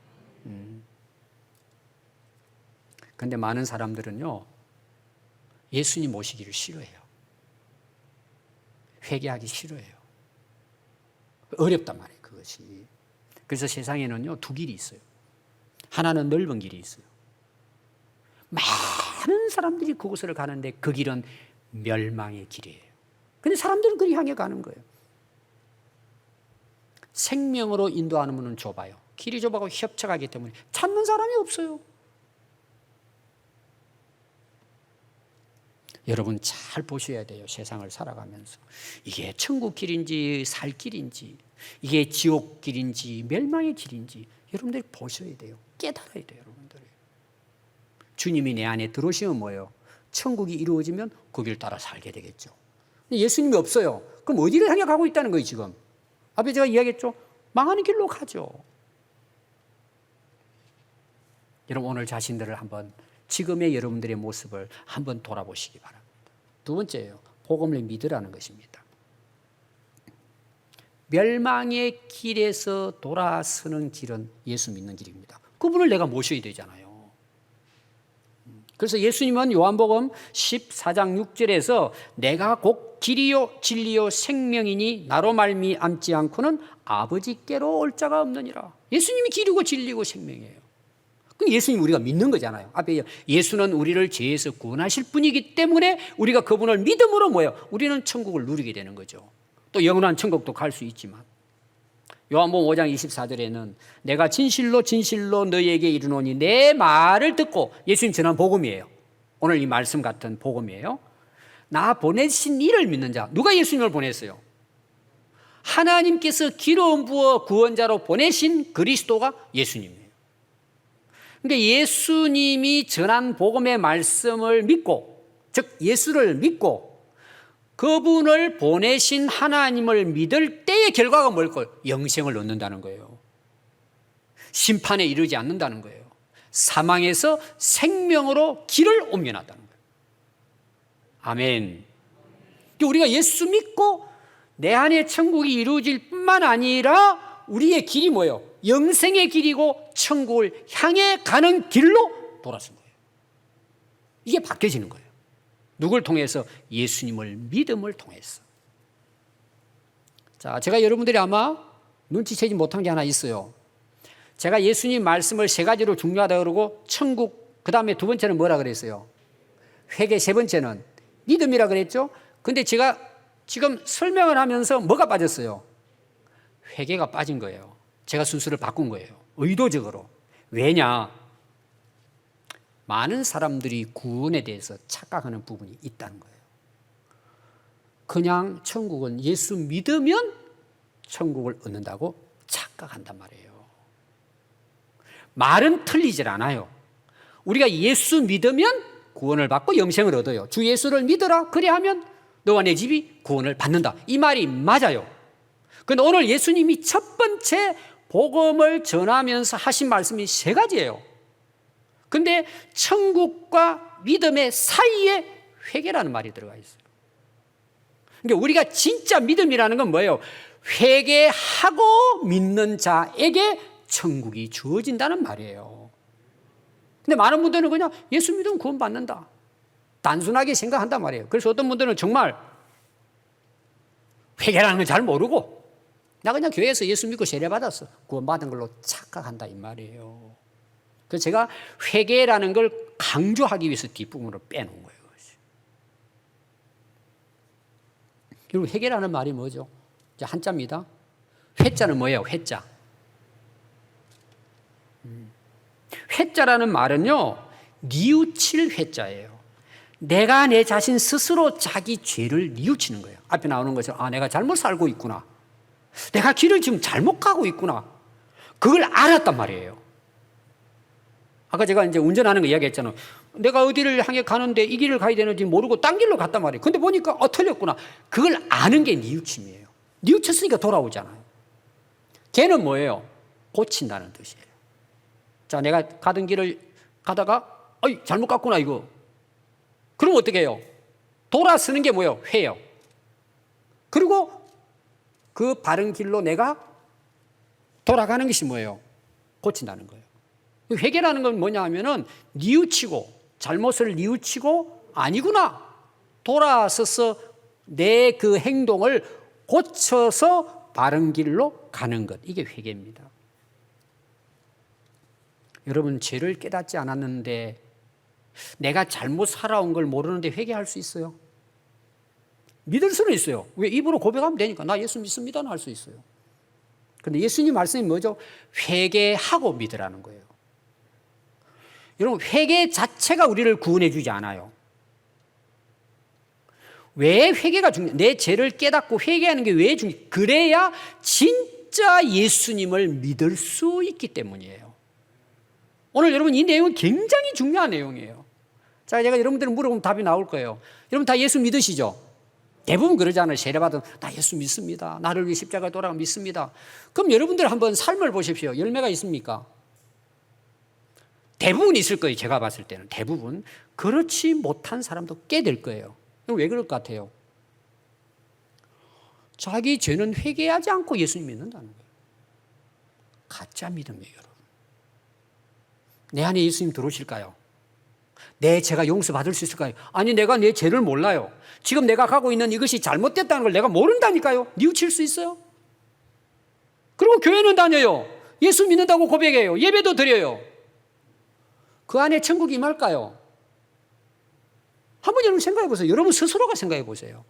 그런데 많은 사람들은요, 예수님 모시기를 싫어해요. 회개하기 싫어해요. 어렵단 말이에요, 그것이. 그래서 세상에는요, 두 길이 있어요. 하나는 넓은 길이 있어요. 많은 사람들이 그곳을 가는데 그 길은 멸망의 길이에요. 근데 사람들은 그리 향해 가는 거예요. 생명으로 인도하는 문은 좁아요. 길이 좁아고 협착하기 때문에 찾는 사람이 없어요. 여러분 잘 보셔야 돼요. 세상을 살아가면서 이게 천국 길인지 살 길인지, 이게 지옥 길인지 멸망의 길인지 여러분들이 보셔야 돼요. 깨달아야 돼요, 여러분들이. 주님이 내 안에 들어오시면 뭐예요? 천국이 이루어지면 그 길 따라 살게 되겠죠. 예수님이 없어요. 그럼 어디를 향해 가고 있다는 거예요, 지금? 앞에 제가 이야기했죠. 망하는 길로 가죠. 여러분 오늘 자신들을 한번, 지금의 여러분들의 모습을 한번 돌아보시기 바랍니다. 두 번째예요. 복음을 믿으라는 것입니다. 멸망의 길에서 돌아서는 길은 예수 믿는 길입니다. 그분을 내가 모셔야 되잖아요. 그래서 예수님은 요한복음 14장 6절에서 내가 곧 길이요 진리요 생명이니 나로 말미암지 않고는 아버지께로 올 자가 없느니라. 예수님이 길이고 진리고 생명이에요. 그 예수님 우리가 믿는 거잖아요. 앞에 예수는 우리를 죄에서 구원하실 분이기 때문에 우리가 그분을 믿음으로 뭐예요? 우리는 천국을 누리게 되는 거죠. 또 영원한 천국도 갈 수 있지만, 요한복음 5장 24절에는 내가 진실로 진실로 너희에게 이르노니 내 말을 듣고, 예수님 전한 복음이에요. 오늘 이 말씀 같은 복음이에요. 나 보내신 이를 믿는 자. 누가 예수님을 보냈어요? 하나님께서 기름 부어 구원자로 보내신 그리스도가 예수님이에요. 그러니까 예수님이 전한 복음의 말씀을 믿고, 즉 예수를 믿고 그분을 보내신 하나님을 믿을 때의 결과가 뭘까요? 영생을 얻는다는 거예요. 심판에 이르지 않는다는 거예요. 사망에서 생명으로 길을 옮겨놨다는 거예요. 아멘. 우리가 예수 믿고 내 안에 천국이 이루어질 뿐만 아니라 우리의 길이 뭐예요? 영생의 길이고 천국을 향해 가는 길로 돌아선 거예요. 이게 바뀌어지는 거예요. 누굴 통해서? 예수님을 믿음을 통해서. 자, 제가 여러분들이 아마 눈치채지 못한 게 하나 있어요. 제가 예수님 말씀을 세 가지로 중요하다 그러고 천국, 그 다음에 두 번째는 뭐라 그랬어요? 회개, 세 번째는 믿음이라 그랬죠. 근데 제가 지금 설명을 하면서 뭐가 빠졌어요? 회개가 빠진 거예요. 제가 순서를 바꾼 거예요. 의도적으로. 왜냐? 많은 사람들이 구원에 대해서 착각하는 부분이 있다는 거예요. 그냥 천국은 예수 믿으면 천국을 얻는다고 착각한단 말이에요. 말은 틀리질 않아요. 우리가 예수 믿으면 구원을 받고 영생을 얻어요. 주 예수를 믿어라. 그래야하면 너와 내 집이 구원을 받는다. 이 말이 맞아요. 그런데 오늘 예수님이 첫 번째 복음을 전하면서 하신 말씀이 세 가지예요. 근데 천국과 믿음의 사이에 회개라는 말이 들어가 있어요. 그러니까 우리가 진짜 믿음이라는 건 뭐예요? 회개하고 믿는 자에게 천국이 주어진다는 말이에요. 근데 많은 분들은 그냥 예수 믿으면 구원받는다, 단순하게 생각한단 말이에요. 그래서 어떤 분들은 정말 회개라는 걸 잘 모르고 나 그냥 교회에서 예수 믿고 세례받았어, 구원받은 걸로 착각한다 이 말이에요. 그래서 제가 회개라는 걸 강조하기 위해서 뒷부분으로 빼놓은 거예요. 그리고 회개라는 말이 뭐죠? 이제 한자입니다. 회자는 뭐예요? 회자. 회자라는 말은요, 뉘우칠 회자예요. 내가 내 자신 스스로 자기 죄를 뉘우치는 거예요. 앞에 나오는 것처럼 내가 잘못 살고 있구나, 내가 길을 지금 잘못 가고 있구나, 그걸 알았단 말이에요. 아까 제가 이제 운전하는 거 이야기했잖아요. 내가 어디를 향해 가는데 이 길을 가야 되는지 모르고 딴 길로 갔단 말이에요. 근데 보니까 틀렸구나. 그걸 아는 게 뉘우침이에요. 뉘우쳤으니까 돌아오잖아요. 걔는 뭐예요? 고친다는 뜻이에요. 자, 내가 가던 길을 가다가 잘못 갔구나 이거. 그럼 어떻게 해요? 돌아서는 게 뭐예요? 회요. 그리고 그 바른 길로 내가 돌아가는 것이 뭐예요? 고친다는 거예요. 회개라는 건 뭐냐 하면은 뉘우치고, 잘못을 뉘우치고 아니구나, 돌아서서 내 그 행동을 고쳐서 바른 길로 가는 것, 이게 회개입니다. 여러분, 죄를 깨닫지 않았는데 내가 잘못 살아온 걸 모르는데 회개할 수 있어요? 믿을 수는 있어요. 왜? 입으로 고백하면 되니까. 나 예수 믿습니다는 할 수 있어요. 그런데 예수님 말씀이 뭐죠? 회개하고 믿으라는 거예요. 여러분, 회개 자체가 우리를 구원해 주지 않아요. 왜 회개가 중요해요? 내 죄를 깨닫고 회개하는 게 왜 중요해요? 그래야 진짜 예수님을 믿을 수 있기 때문이에요. 오늘 여러분, 이 내용은 굉장히 중요한 내용이에요. 자, 제가 여러분들 물어보면 답이 나올 거예요. 여러분 다 예수 믿으시죠? 대부분 그러잖아요. 세례받으면 나 예수 믿습니다, 나를 위해 십자가에 돌아가 믿습니다. 그럼 여러분들 한번 삶을 보십시오. 열매가 있습니까? 대부분 있을 거예요. 제가 봤을 때는 대부분. 그렇지 못한 사람도 꽤 될 거예요. 왜 그럴 것 같아요? 자기 죄는 회개하지 않고 예수님 믿는다는 거예요. 가짜 믿음이에요, 여러분. 내 안에 예수님 들어오실까요? 내 죄가 용서받을 수 있을까요? 아니, 내가 내 죄를 몰라요. 지금 내가 가고 있는 이것이 잘못됐다는 걸 내가 모른다니까요. 뉘우칠 수 있어요? 그리고 교회는 다녀요. 예수 믿는다고 고백해요. 예배도 드려요. 그 안에 천국이 임할까요? 한번 여러분 생각해 보세요. 여러분 스스로가 생각해 보세요.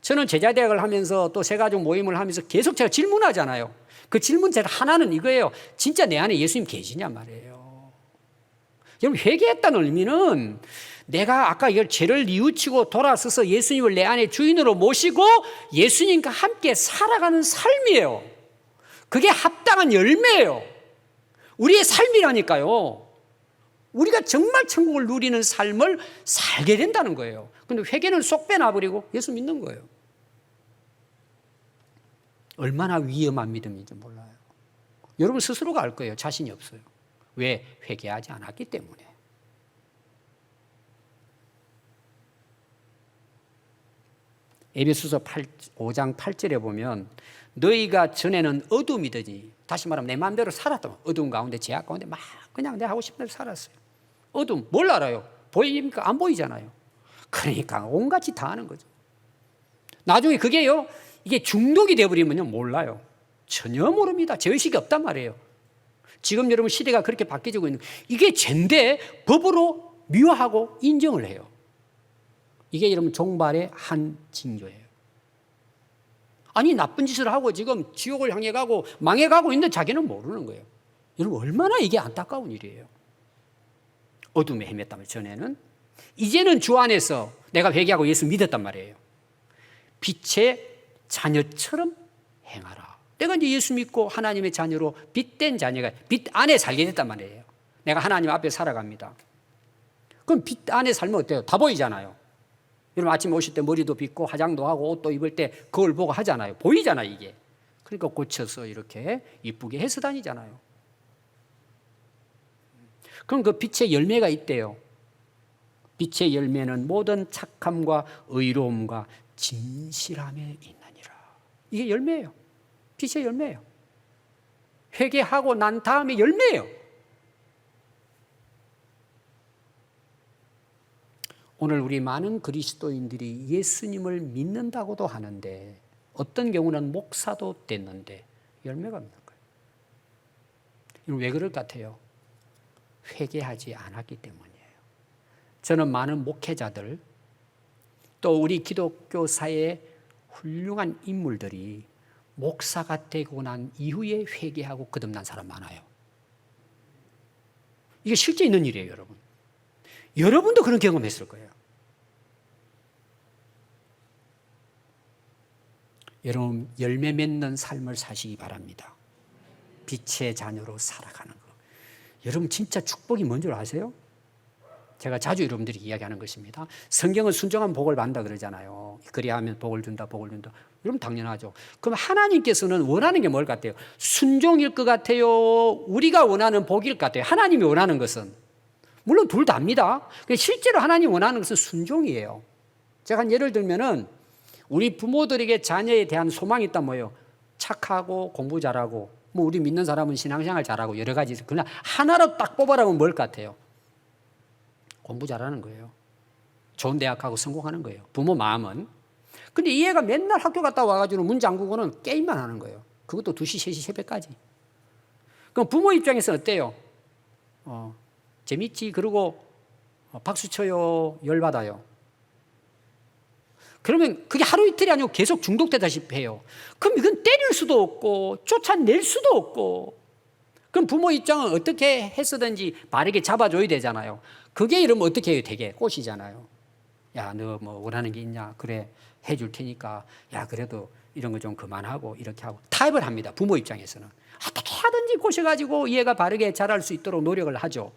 저는 제자대학을 하면서 또 새가족 모임을 하면서 계속 제가 질문하잖아요. 그 질문 제가 하나는 이거예요. 진짜 내 안에 예수님 계시냐 말이에요. 여러분, 회개했다는 의미는 내가 아까 이걸 죄를 뉘우치고 돌아서서 예수님을 내 안에 주인으로 모시고 예수님과 함께 살아가는 삶이에요. 그게 합당한 열매예요. 우리의 삶이라니까요. 우리가 정말 천국을 누리는 삶을 살게 된다는 거예요. 그런데 회개는 쏙 빼놔버리고 예수 믿는 거예요. 얼마나 위험한 믿음인지 몰라요. 여러분 스스로가 알 거예요. 자신이 없어요. 왜? 회개하지 않았기 때문에. 에베소서 5장 8절에 보면 너희가 전에는 어둠이더니, 다시 말하면 내 마음대로 살았던, 어두운 가운데 죄악 가운데 막 그냥 내가 하고 싶은 대로 살았어요. 어둠, 뭘 알아요? 보입니까? 안 보이잖아요. 그러니까 온갖 짓 다 하는 거죠. 나중에 그게요, 이게 중독이 되어버리면요 몰라요. 전혀 모릅니다. 죄의식이 없단 말이에요. 지금 여러분 시대가 그렇게 바뀌어지고 있는, 이게 죄인데 법으로 미워하고 인정을 해요. 이게 여러분 종발의 한 징조예요. 아니, 나쁜 짓을 하고 지금 지옥을 향해 가고 망해 가고 있는데 자기는 모르는 거예요. 여러분 얼마나 이게 안타까운 일이에요. 어둠에 헤맸다면 전에는, 이제는 주 안에서 내가 회개하고 예수 믿었단 말이에요. 빛의 자녀처럼 행하라. 내가 이제 예수 믿고 하나님의 자녀로 빛된 자녀가 빛 안에 살게 됐단 말이에요. 내가 하나님 앞에 살아갑니다. 그럼 빛 안에 살면 어때요? 다 보이잖아요. 여러분 아침에 오실 때 머리도 빗고 화장도 하고 옷도 입을 때 거울 보고 하잖아요. 보이잖아요, 이게. 그러니까 고쳐서 이렇게 이쁘게 해서 다니잖아요. 그럼 그 빛의 열매가 있대요. 빛의 열매는 모든 착함과 의로움과 진실함에 있느니라. 이게 열매예요. 빛의 열매예요. 회개하고 난 다음에 열매예요. 오늘 우리 많은 그리스도인들이 예수님을 믿는다고도 하는데 어떤 경우는 목사도 됐는데 열매가 없는 거예요. 이건 왜 그럴 것 같아요? 회개하지 않았기 때문이에요. 저는 많은 목회자들 또 우리 기독교 사회의 훌륭한 인물들이 목사가 되고 난 이후에 회개하고 거듭난 사람 많아요. 이게 실제 있는 일이에요, 여러분. 여러분도 그런 경험했을 거예요. 여러분, 열매 맺는 삶을 사시기 바랍니다. 빛의 자녀로 살아가는 것. 여러분, 진짜 축복이 뭔 줄 아세요? 제가 자주 여러분들이 이야기하는 것입니다. 성경은 순종한 복을 받는다 그러잖아요. 그리하면 복을 준다, 복을 준다. 여러분 당연하죠. 그럼 하나님께서는 원하는 게 뭘 같아요? 순종일 것 같아요? 우리가 원하는 복일 것 같아요? 하나님이 원하는 것은? 물론 둘 다입니다. 실제로 하나님이 원하는 것은 순종이에요. 제가 한 예를 들면은 우리 부모들에게 자녀에 대한 소망이 있다면 뭐예요? 착하고 공부 잘하고 뭐 우리 믿는 사람은 신앙생활 잘하고 여러 가지 그냥 하나로 딱 뽑아라면 뭘 같아요? 공부 잘하는 거예요. 좋은 대학 가고 성공하는 거예요. 부모 마음은. 근데 이 애가 맨날 학교 갔다 와가지고 문 잠그고는 게임만 하는 거예요. 그것도 2시, 3시, 새벽까지. 그럼 부모 입장에서는 어때요? 재밌지. 그리고 박수 쳐요. 열받아요. 그러면 그게 하루 이틀이 아니고 계속 중독되다시피 해요. 그럼 이건 때릴 수도 없고 쫓아낼 수도 없고 그럼 부모 입장은 어떻게 했었든지 바르게 잡아줘야 되잖아요. 그게 이러면 어떻게 해요? 되게 꼬시잖아요. 야, 너 뭐 원하는 게 있냐? 그래, 해줄 테니까. 야, 그래도 이런 거 좀 그만하고 이렇게 하고 타협을 합니다. 부모 입장에서는. 어떻게 하든지 꼬셔가지고 얘가 바르게 자랄 수 있도록 노력을 하죠.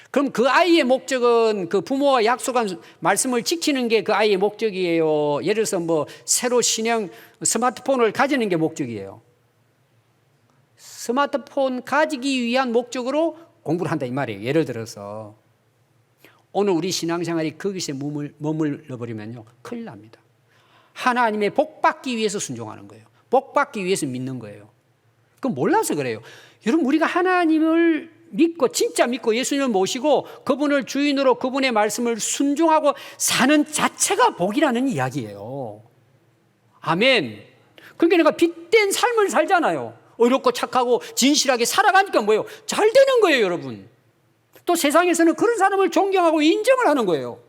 그럼 그 아이의 목적은 그 부모와 약속한 말씀을 지키는 게 그 아이의 목적이에요. 예를 들어서 뭐 새로 신형 스마트폰을 가지는 게 목적이에요. 스마트폰 가지기 위한 목적으로 공부를 한다 이 말이에요. 예를 들어서 오늘 우리 신앙생활이 거기서 머물러 버리면요 큰일 납니다. 하나님의 복 받기 위해서 순종하는 거예요. 복 받기 위해서 믿는 거예요. 그건 몰라서 그래요. 여러분 우리가 하나님을 믿고 진짜 믿고 예수님을 모시고 그분을 주인으로 그분의 말씀을 순종하고 사는 자체가 복이라는 이야기예요. 아멘. 그러니까 내가 빛된 삶을 살잖아요. 어렵고 착하고 진실하게 살아가니까 뭐예요? 잘 되는 거예요, 여러분. 또 세상에서는 그런 사람을 존경하고 인정을 하는 거예요.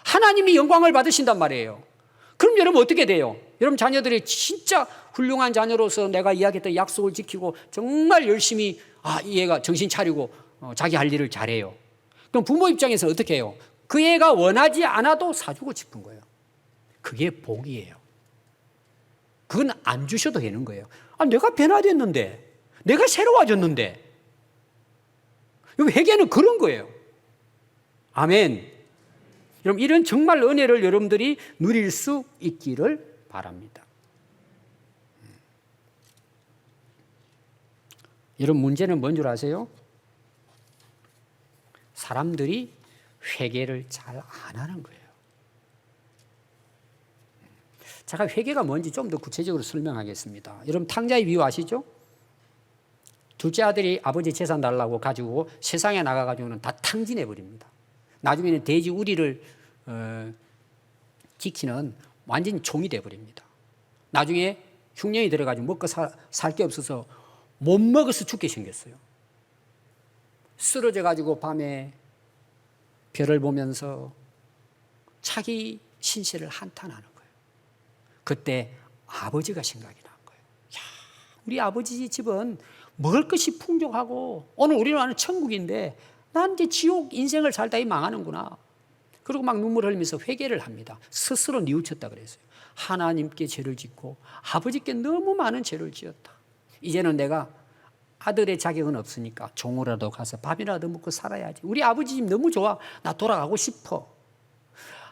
하나님이 영광을 받으신단 말이에요. 그럼 여러분 어떻게 돼요? 여러분 자녀들이 진짜 훌륭한 자녀로서 내가 이야기했던 약속을 지키고 정말 열심히 이 애가 정신 차리고 자기 할 일을 잘해요. 그럼 부모 입장에서 어떻게 해요? 그 애가 원하지 않아도 사주고 싶은 거예요. 그게 복이에요. 그건 안 주셔도 되는 거예요. 내가 변화됐는데, 내가 새로워졌는데. 회개는 그런 거예요. 아멘. 여러분 이런 정말 은혜를 여러분들이 누릴 수 있기를 바랍니다. 여러분 문제는 뭔 줄 아세요? 사람들이 회개를 잘 안 하는 거예요. 제가 회개가 뭔지 좀 더 구체적으로 설명하겠습니다. 여러분 탕자의 비유 아시죠? 둘째 아들이 아버지 재산 달라고 가지고 세상에 나가가지고는 다 탕진해버립니다. 나중에는 돼지 우리를 지키는 완전히 종이 돼버립니다. 나중에 흉년이 들어가지고 먹고 살 게 없어서 못 먹어서 죽게 생겼어요. 쓰러져가지고 밤에 별을 보면서 자기 신세를 한탄하는 거예요. 그때 아버지가 생각이 난 거예요. 야, 우리 아버지 집은 먹을 것이 풍족하고 오늘 우리는 아는 천국인데 난 이제 지옥 인생을 살다 망하는구나. 그리고 막 눈물 흘리면서 회개를 합니다. 스스로 뉘우쳤다 그랬어요. 하나님께 죄를 짓고 아버지께 너무 많은 죄를 지었다. 이제는 내가 아들의 자격은 없으니까 종으로라도 가서 밥이라도 먹고 살아야지. 우리 아버지 집 너무 좋아. 나 돌아가고 싶어.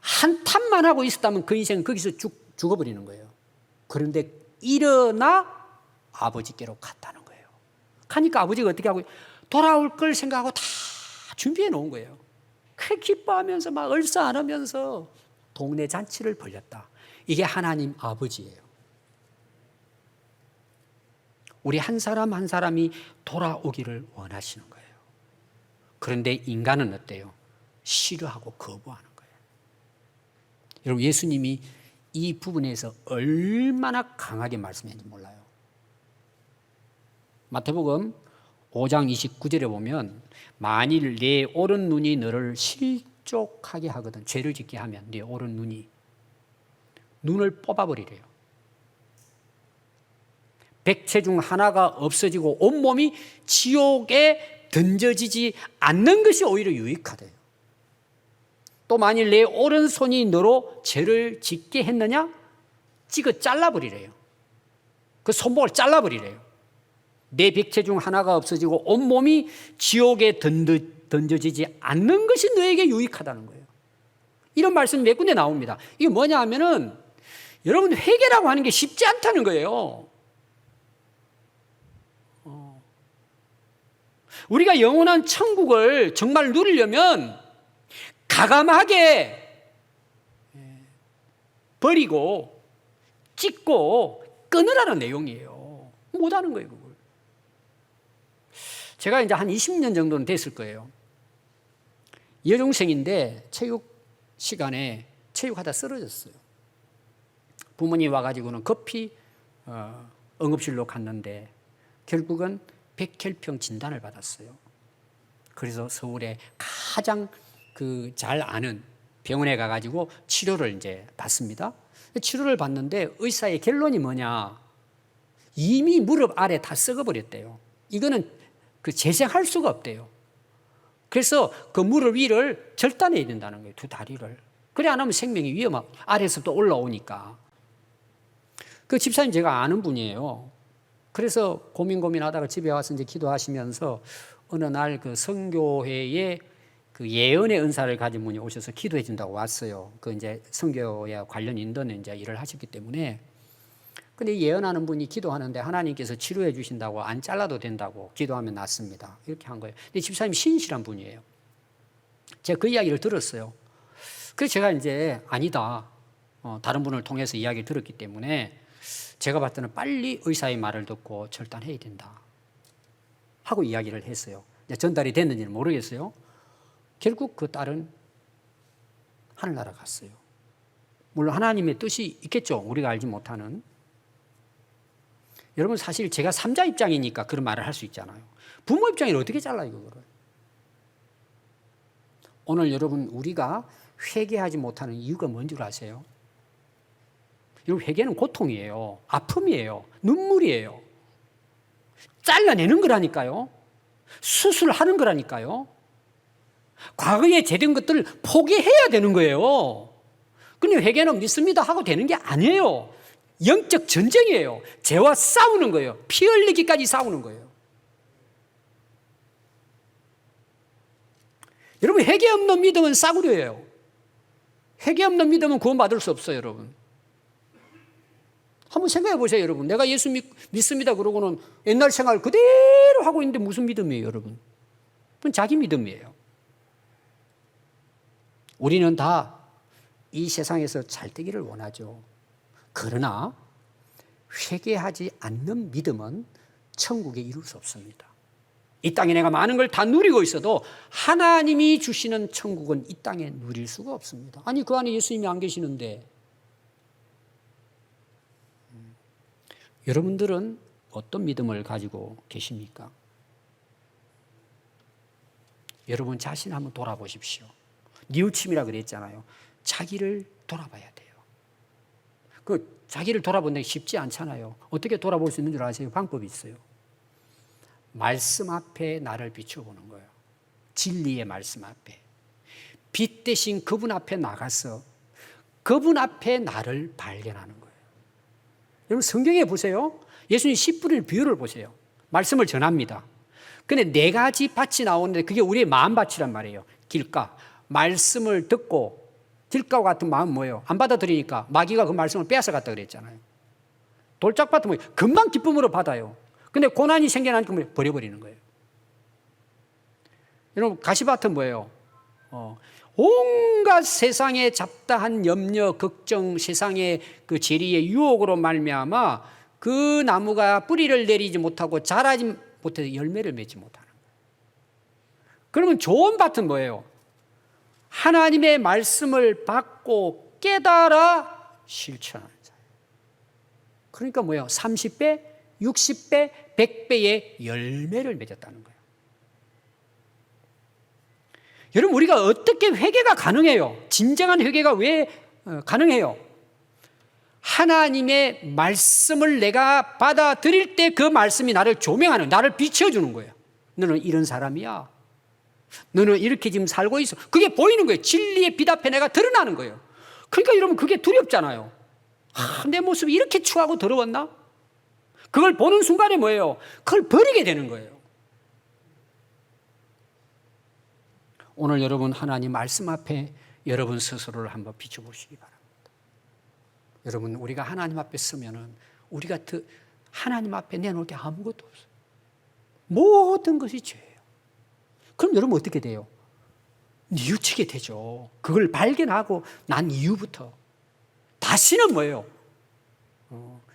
한탄만 하고 있었다면 그 인생은 거기서 죽어버리는 거예요. 그런데 일어나 아버지께로 갔다는 거예요. 가니까 아버지가 어떻게 하고 돌아올 걸 생각하고 다 준비해 놓은 거예요. 그 기뻐하면서 막 얼싸안으면서 동네 잔치를 벌였다. 이게 하나님 아버지예요. 우리 한 사람 한 사람이 돌아오기를 원하시는 거예요. 그런데 인간은 어때요? 싫어하고 거부하는 거예요. 여러분, 예수님이 이 부분에서 얼마나 강하게 말씀했는지 몰라요. 마태복음 5장 29절에 보면 만일 내 오른 눈이 너를 실족하게 하거든, 죄를 짓게 하면 내 오른 눈이 눈을 뽑아버리래요. 백체 중 하나가 없어지고 온몸이 지옥에 던져지지 않는 것이 오히려 유익하대요. 또 만일 내 오른손이 너로 죄를 짓게 했느냐? 찍어 잘라버리래요. 그 손목을 잘라버리래요. 내 백체 중 하나가 없어지고 온몸이 지옥에 던져지지 않는 것이 너에게 유익하다는 거예요. 이런 말씀이 몇 군데 나옵니다. 이게 뭐냐 하면은 여러분, 회개라고 하는 게 쉽지 않다는 거예요. 우리가 영원한 천국을 정말 누리려면 가감하게 버리고 찢고 끊으라는 내용이에요. 못하는 거예요, 그걸. 제가 이제 한 20년 정도는 됐을 거예요. 여중생인데 체육 시간에 체육하다 쓰러졌어요. 부모님 와가지고는 급히 응급실로 갔는데 결국은 백혈병 진단을 받았어요. 그래서 서울에 가장 잘 아는 병원에 가가지고 치료를 이제 받습니다. 치료를 받는데 의사의 결론이 뭐냐? 이미 무릎 아래 다 썩어버렸대요. 이거는 재생할 수가 없대요. 그래서 그 무릎 위를 절단해야 된다는 거예요, 두 다리를. 그래 안 하면 생명이 위험하고 아래에서 또 올라오니까. 그 집사님 제가 아는 분이에요. 그래서 고민하다가 집에 와서 이제 기도하시면서 어느 날 그 선교회에 그 예언의 은사를 가진 분이 오셔서 기도해 준다고 왔어요. 그 이제 선교에 관련 인도는 이제 일을 하셨기 때문에. 근데 예언하는 분이 기도하는데 하나님께서 치료해 주신다고 안 잘라도 된다고 기도하면 낫습니다. 이렇게 한 거예요. 근데 집사님이 신실한 분이에요. 제가 그 이야기를 들었어요. 그래서 제가 이제 아니다. 다른 분을 통해서 이야기를 들었기 때문에 제가 봤을 때는 빨리 의사의 말을 듣고 절단해야 된다 하고 이야기를 했어요. 전달이 됐는지는 모르겠어요. 결국 그 딸은 하늘나라 갔어요. 물론 하나님의 뜻이 있겠죠, 우리가 알지 못하는. 여러분, 사실 제가 삼자 입장이니까 그런 말을 할 수 있잖아요. 부모 입장에는 어떻게 잘라요, 그거를? 오늘 여러분, 우리가 회개하지 못하는 이유가 뭔 줄 아세요? 여러분, 회개는 고통이에요. 아픔이에요. 눈물이에요. 잘라내는 거라니까요. 수술하는 거라니까요. 과거에 죄된 것들을 포기해야 되는 거예요. 근데 회개는 믿습니다 하고 되는 게 아니에요. 영적 전쟁이에요. 죄와 싸우는 거예요. 피 흘리기까지 싸우는 거예요. 여러분, 회개 없는 믿음은 싸구려예요. 회개 없는 믿음은 구원받을 수 없어요, 여러분. 한번 생각해 보세요, 여러분. 내가 예수 믿습니다 그러고는 옛날 생활 그대로 하고 있는데 무슨 믿음이에요, 여러분? 그건 자기 믿음이에요. 우리는 다 이 세상에서 잘 되기를 원하죠. 그러나 회개하지 않는 믿음은 천국에 이룰 수 없습니다. 이 땅에 내가 많은 걸 다 누리고 있어도 하나님이 주시는 천국은 이 땅에 누릴 수가 없습니다. 아니, 그 안에 예수님이 안 계시는데. 여러분들은 어떤 믿음을 가지고 계십니까? 여러분 자신 한번 돌아보십시오. 뉘우침이라 그랬잖아요. 자기를 돌아봐야 돼요. 그 자기를 돌아보는 게 쉽지 않잖아요. 어떻게 돌아볼 수 있는 줄 아세요? 방법이 있어요. 말씀 앞에 나를 비춰보는 거예요. 진리의 말씀 앞에. 빛 대신 그분 앞에 나가서 그분 앞에 나를 발견하는 거예요. 여러분, 성경에 보세요. 예수님 씨 뿌릴 비유를 보세요. 말씀을 전합니다. 근데 4가지 밭이 나오는데 그게 우리의 마음밭이란 말이에요. 길가. 말씀을 듣고 길가와 같은 마음은 뭐예요? 안 받아들이니까 마귀가 그 말씀을 빼앗아 갔다 그랬잖아요. 돌짝밭은 뭐예요? 금방 기쁨으로 받아요. 근데 고난이 생겨나니까 뭐예요? 버려버리는 거예요. 여러분, 가시밭은 뭐예요? 온갖 세상의 잡다한 염려, 걱정, 세상의 그 재리의 유혹으로 말미암아 그 나무가 뿌리를 내리지 못하고 자라지 못해서 열매를 맺지 못하는 거예요. 그러면 좋은 밭은 뭐예요? 하나님의 말씀을 받고 깨달아 실천하는 자예요. 그러니까 뭐예요? 30배, 60배, 100배의 열매를 맺었다는 거예요. 여러분, 우리가 어떻게 회개가 가능해요? 진정한 회개가 왜 가능해요? 하나님의 말씀을 내가 받아들일 때 그 말씀이 나를 조명하는, 나를 비춰주는 거예요. 너는 이런 사람이야. 너는 이렇게 지금 살고 있어. 그게 보이는 거예요. 진리의 빛 앞에 내가 드러나는 거예요. 그러니까 여러분, 그게 두렵잖아요. 내 모습이 이렇게 추하고 더러웠나? 그걸 보는 순간에 뭐예요? 그걸 버리게 되는 거예요. 오늘 여러분, 하나님 말씀 앞에 여러분 스스로를 한번 비춰보시기 바랍니다. 여러분, 우리가 하나님 앞에 서면은 우리가 하나님 앞에 내놓을 게 아무것도 없어요. 모든 것이 죄예요. 그럼 여러분 어떻게 돼요? 뉘우치게 되죠. 그걸 발견하고 난 이후부터 다시는 뭐예요?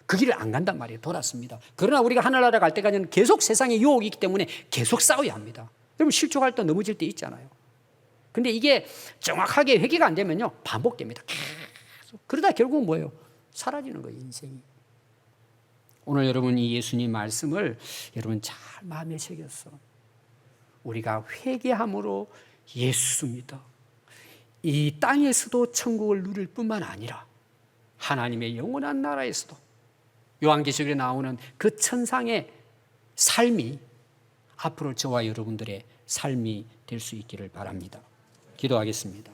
그 길을 안 간단 말이에요. 돌았습니다. 그러나 우리가 하늘나라 갈 때까지는 계속 세상의 유혹이 있기 때문에 계속 싸워야 합니다. 여러분, 실족할 때 넘어질 때 있잖아요. 근데 이게 정확하게 회개가 안 되면요, 반복됩니다. 계속. 그러다 결국은 뭐예요? 사라지는 거예요, 인생이. 오늘 여러분, 이 예수님 말씀을 여러분 잘 마음에 새겼어. 우리가 회개함으로 예수 믿어 이 땅에서도 천국을 누릴 뿐만 아니라 하나님의 영원한 나라에서도 요한계시록에 나오는 그 천상의 삶이 앞으로 저와 여러분들의 삶이 될 수 있기를 바랍니다. 기도하겠습니다.